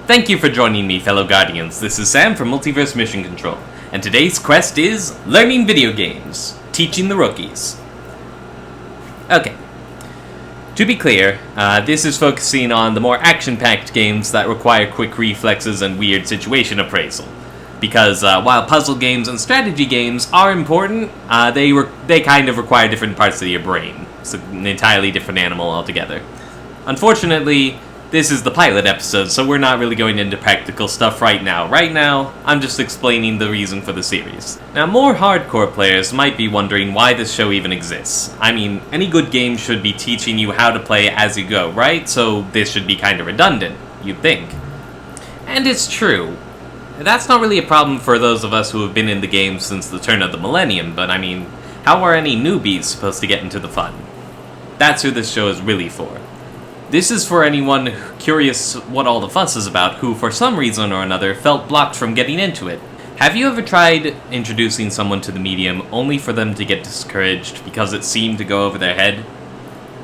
Thank you for joining me, fellow Guardians. This is Sam from Multiverse Mission Control, and today's quest is Learning Video Games, Teaching the Rookies. Okay. To be clear, this is focusing on the more action-packed games that require quick reflexes and weird situation appraisal. Because while puzzle games and strategy games are important, they kind of require different parts of your brain. It's an entirely different animal altogether. Unfortunately, this is the pilot episode, so we're not really going into practical stuff right now. Right now, I'm just explaining the reason for the series. Now, more hardcore players might be wondering why this show even exists. I mean, any good game should be teaching you how to play as you go, right? So this should be kind of redundant, you'd think. And it's true. That's not really a problem for those of us who have been in the game since the turn of the millennium, but I mean, how are any newbies supposed to get into the fun? That's who this show is really for. This is for anyone curious what all the fuss is about who, for some reason or another, felt blocked from getting into it. Have you ever tried introducing someone to the medium only for them to get discouraged because it seemed to go over their head?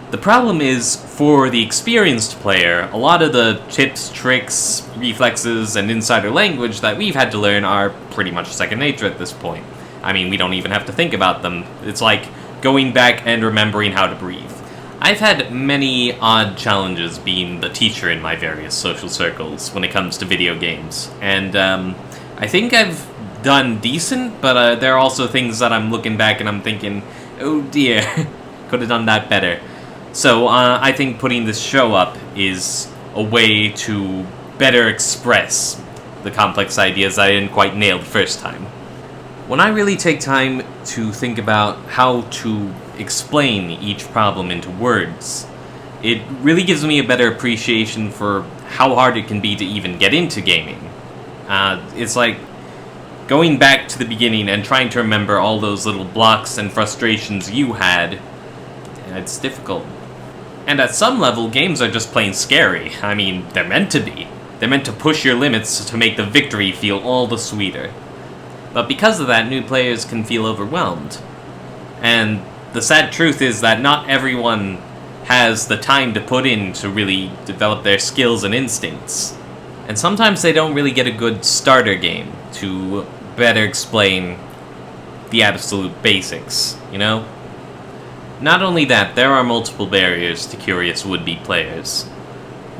The problem is, for the experienced player, a lot of the tips, tricks, reflexes, and insider language that we've had to learn are pretty much second nature at this point. I mean, we don't even have to think about them. It's like going back and remembering how to breathe. I've had many odd challenges being the teacher in my various social circles when it comes to video games, and I think I've done decent, but there are also things that I'm looking back and I'm thinking, oh dear, could have done that better. So I think putting this show up is a way to better express the complex ideas I didn't quite nail the first time. When I really take time to think about how to explain each problem into words, it really gives me a better appreciation for how hard it can be to even get into gaming. It's like going back to the beginning and trying to remember all those little blocks and frustrations you had. It's difficult. And at some level, games are just plain scary. I mean, they're meant to be. They're meant to push your limits to make the victory feel all the sweeter. But because of that, new players can feel overwhelmed. And the sad truth is that not everyone has the time to put in to really develop their skills and instincts. And sometimes they don't really get a good starter game to better explain the absolute basics, you know? Not only that, there are multiple barriers to curious would-be players.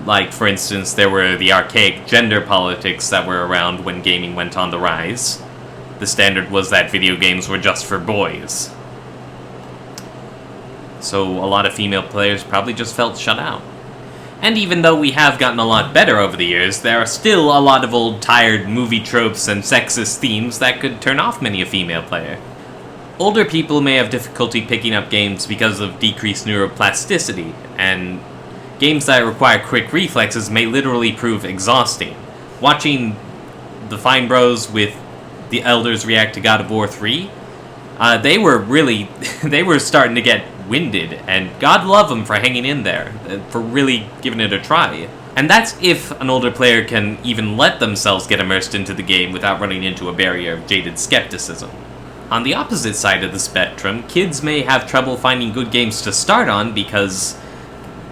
Like, for instance, there were the archaic gender politics that were around when gaming went on the rise. The standard was that video games were just for boys. So a lot of female players probably just felt shut out. And even though we have gotten a lot better over the years, there are still a lot of old tired movie tropes and sexist themes that could turn off many a female player. Older people may have difficulty picking up games because of decreased neuroplasticity, and games that require quick reflexes may literally prove exhausting. Watching the Fine Bros with the Elders react to God of War 3, they were starting to get winded, and God love them for hanging in there, for really giving it a try. And that's if an older player can even let themselves get immersed into the game without running into a barrier of jaded skepticism. On the opposite side of the spectrum, kids may have trouble finding good games to start on because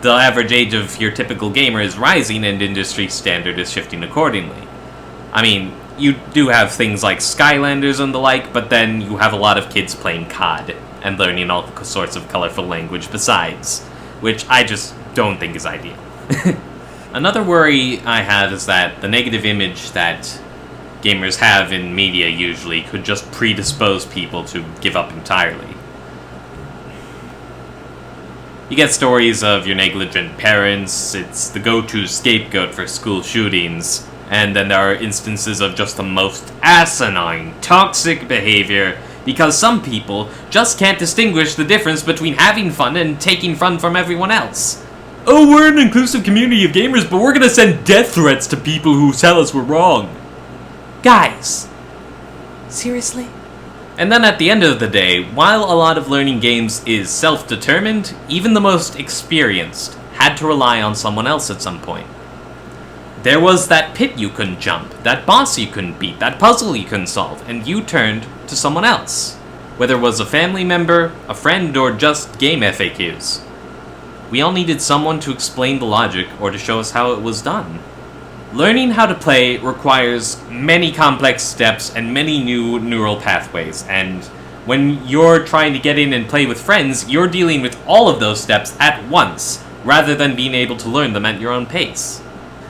the average age of your typical gamer is rising and industry standard is shifting accordingly. I mean, you do have things like Skylanders and the like, but then you have a lot of kids playing COD and learning all sorts of colorful language besides, which I just don't think is ideal. Another worry I have is that the negative image that gamers have in media usually could just predispose people to give up entirely. You get stories of your negligent parents, it's the go-to scapegoat for school shootings, and then there are instances of just the most asinine, toxic behavior because some people just can't distinguish the difference between having fun and taking fun from everyone else. Oh, we're an inclusive community of gamers, but we're gonna send death threats to people who tell us we're wrong. Guys, seriously? And then at the end of the day, while a lot of learning games is self-determined, even the most experienced had to rely on someone else at some point. There was that pit you couldn't jump, that boss you couldn't beat, that puzzle you couldn't solve, and you turned to someone else. Whether it was a family member, a friend, or just game FAQs. We all needed someone to explain the logic or to show us how it was done. Learning how to play requires many complex steps and many new neural pathways, and when you're trying to get in and play with friends, you're dealing with all of those steps at once, rather than being able to learn them at your own pace.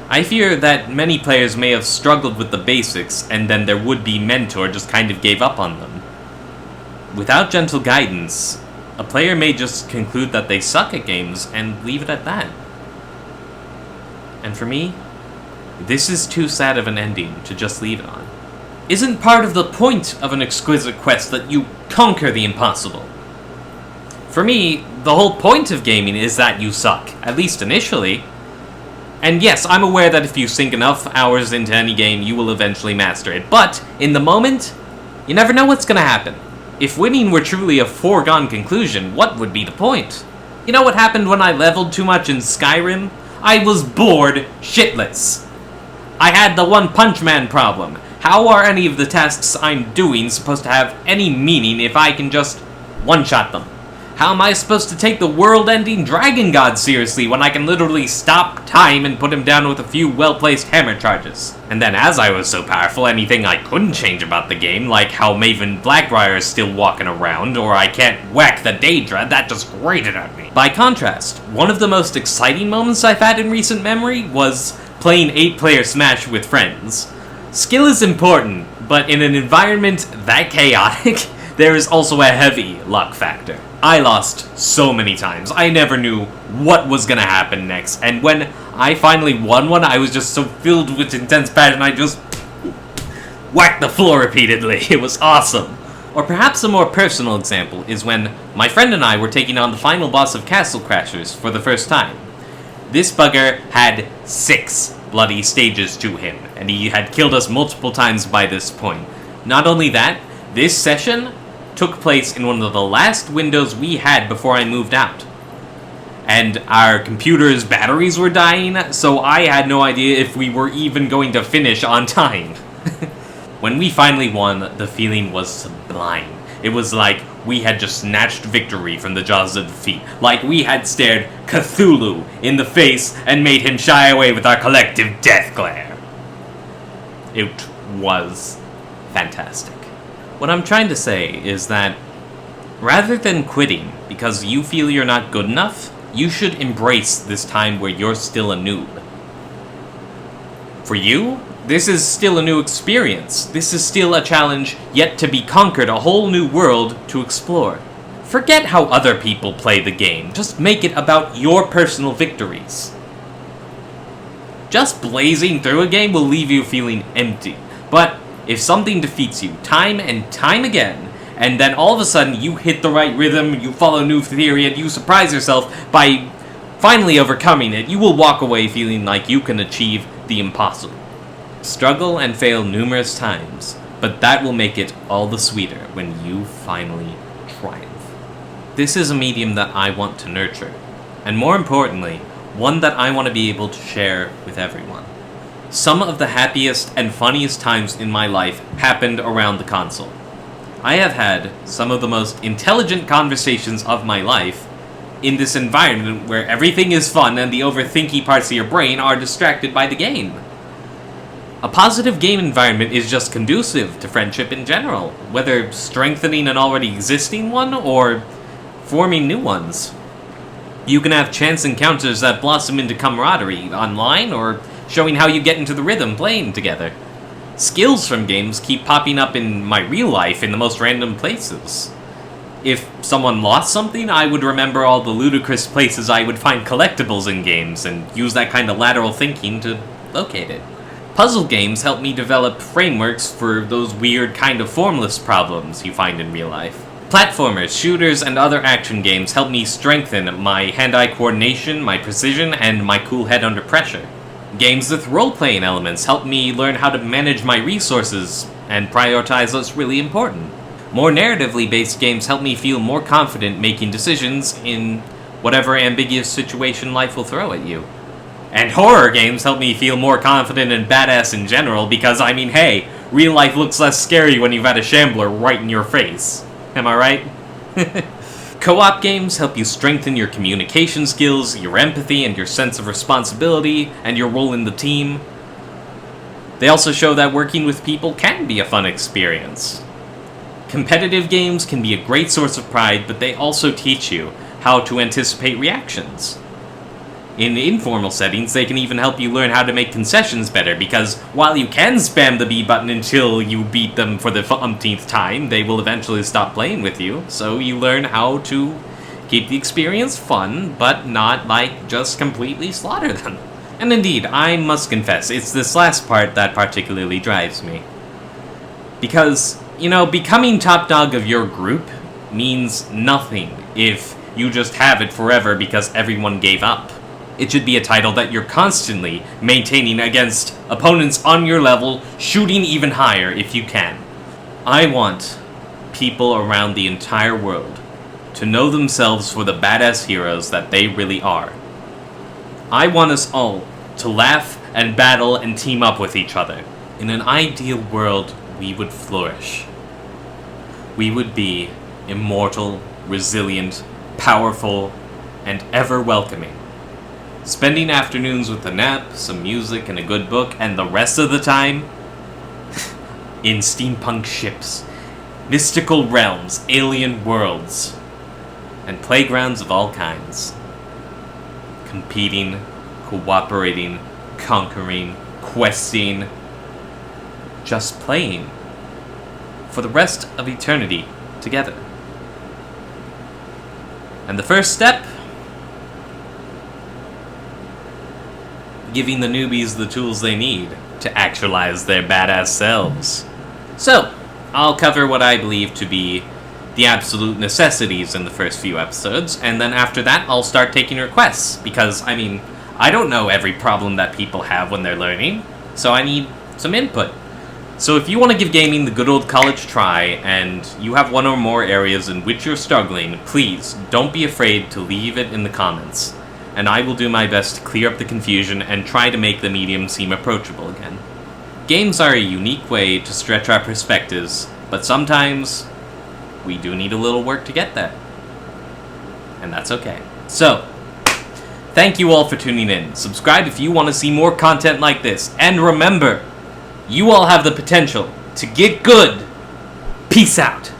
I fear that many players may have struggled with the basics, and then their would-be mentor just kind of gave up on them. Without gentle guidance, a player may just conclude that they suck at games and leave it at that. And for me, this is too sad of an ending to just leave it on. Isn't part of the point of an exquisite quest that you conquer the impossible? For me, the whole point of gaming is that you suck, at least initially. And yes, I'm aware that if you sink enough hours into any game, you will eventually master it. But, in the moment, you never know what's gonna happen. If winning were truly a foregone conclusion, what would be the point? You know what happened when I leveled too much in Skyrim? I was bored shitless. I had the One Punch Man problem. How are any of the tasks I'm doing supposed to have any meaning if I can just one-shot them? How am I supposed to take the world-ending Dragon God seriously when I can literally stop time and put him down with a few well-placed hammer charges? And then as I was so powerful, anything I couldn't change about the game, like how Maven Blackbriar is still walking around, or I can't whack the Daedra, that just grated at me. By contrast, one of the most exciting moments I've had in recent memory was playing 8-player Smash with friends. Skill is important, but in an environment that chaotic, there is also a heavy luck factor. I lost so many times. I never knew what was gonna happen next, and when I finally won one, I was just so filled with intense passion, I just whacked the floor repeatedly. It was awesome. Or perhaps a more personal example is when my friend and I were taking on the final boss of Castle Crashers for the first time. This bugger had 6 bloody stages to him, and he had killed us multiple times by this point. Not only that, this session took place in one of the last windows we had before I moved out. And our computer's batteries were dying, so I had no idea if we were even going to finish on time. When we finally won, the feeling was sublime. It was like we had just snatched victory from the jaws of defeat. Like we had stared Cthulhu in the face and made him shy away with our collective death glare. It was fantastic. What I'm trying to say is that rather than quitting because you feel you're not good enough, you should embrace this time where you're still a noob. For you, this is still a new experience. This is still a challenge yet to be conquered, a whole new world to explore. Forget how other people play the game. Just make it about your personal victories. Just blazing through a game will leave you feeling empty. But if something defeats you time and time again, and then all of a sudden you hit the right rhythm, you follow a new theory, and you surprise yourself by finally overcoming it, you will walk away feeling like you can achieve the impossible. Struggle and fail numerous times, but that will make it all the sweeter when you finally triumph. This is a medium that I want to nurture, and more importantly, one that I want to be able to share with everyone. Some of the happiest and funniest times in my life happened around the console. I have had some of the most intelligent conversations of my life in this environment where everything is fun and the overthinky parts of your brain are distracted by the game. A positive game environment is just conducive to friendship in general, whether strengthening an already existing one or forming new ones. You can have chance encounters that blossom into camaraderie online, or showing how you get into the rhythm playing together. Skills from games keep popping up in my real life in the most random places. If someone lost something, I would remember all the ludicrous places I would find collectibles in games, and use that kind of lateral thinking to locate it. Puzzle games help me develop frameworks for those weird kind of formless problems you find in real life. Platformers, shooters, and other action games help me strengthen my hand-eye coordination, my precision, and my cool head under pressure. Games with role-playing elements help me learn how to manage my resources and prioritize what's really important. More narratively based games help me feel more confident making decisions in whatever ambiguous situation life will throw at you. And horror games help me feel more confident and badass in general because, I mean, hey, real life looks less scary when you've had a shambler right in your face. Am I right? Co-op games help you strengthen your communication skills, your empathy, and your sense of responsibility, and your role in the team. They also show that working with people can be a fun experience. Competitive games can be a great source of pride, but they also teach you how to anticipate reactions. In informal settings, they can even help you learn how to make concessions better, because while you can spam the B button until you beat them for the umpteenth time, they will eventually stop playing with you, so you learn how to keep the experience fun, but not, just completely slaughter them. And indeed, I must confess, it's this last part that particularly drives me. Because, becoming top dog of your group means nothing if you just have it forever because everyone gave up. It should be a title that you're constantly maintaining against opponents on your level, shooting even higher if you can. I want people around the entire world to know themselves for the badass heroes that they really are. I want us all to laugh and battle and team up with each other. In an ideal world, we would flourish. We would be immortal, resilient, powerful, and ever welcoming. Spending afternoons with a nap, some music, and a good book, and the rest of the time in steampunk ships, mystical realms, alien worlds, and playgrounds of all kinds. Competing, cooperating, conquering, questing, just playing for the rest of eternity together. And the first step? Giving the newbies the tools they need to actualize their badass selves. So, I'll cover what I believe to be the absolute necessities in the first few episodes, and then after that I'll start taking requests, because, I don't know every problem that people have when they're learning, so I need some input. So if you want to give gaming the good old college try, and you have one or more areas in which you're struggling, please don't be afraid to leave it in the comments, and I will do my best to clear up the confusion and try to make the medium seem approachable again. Games are a unique way to stretch our perspectives, but sometimes we do need a little work to get there. And that's okay. So, thank you all for tuning in. Subscribe if you want to see more content like this. And remember, you all have the potential to get good. Peace out.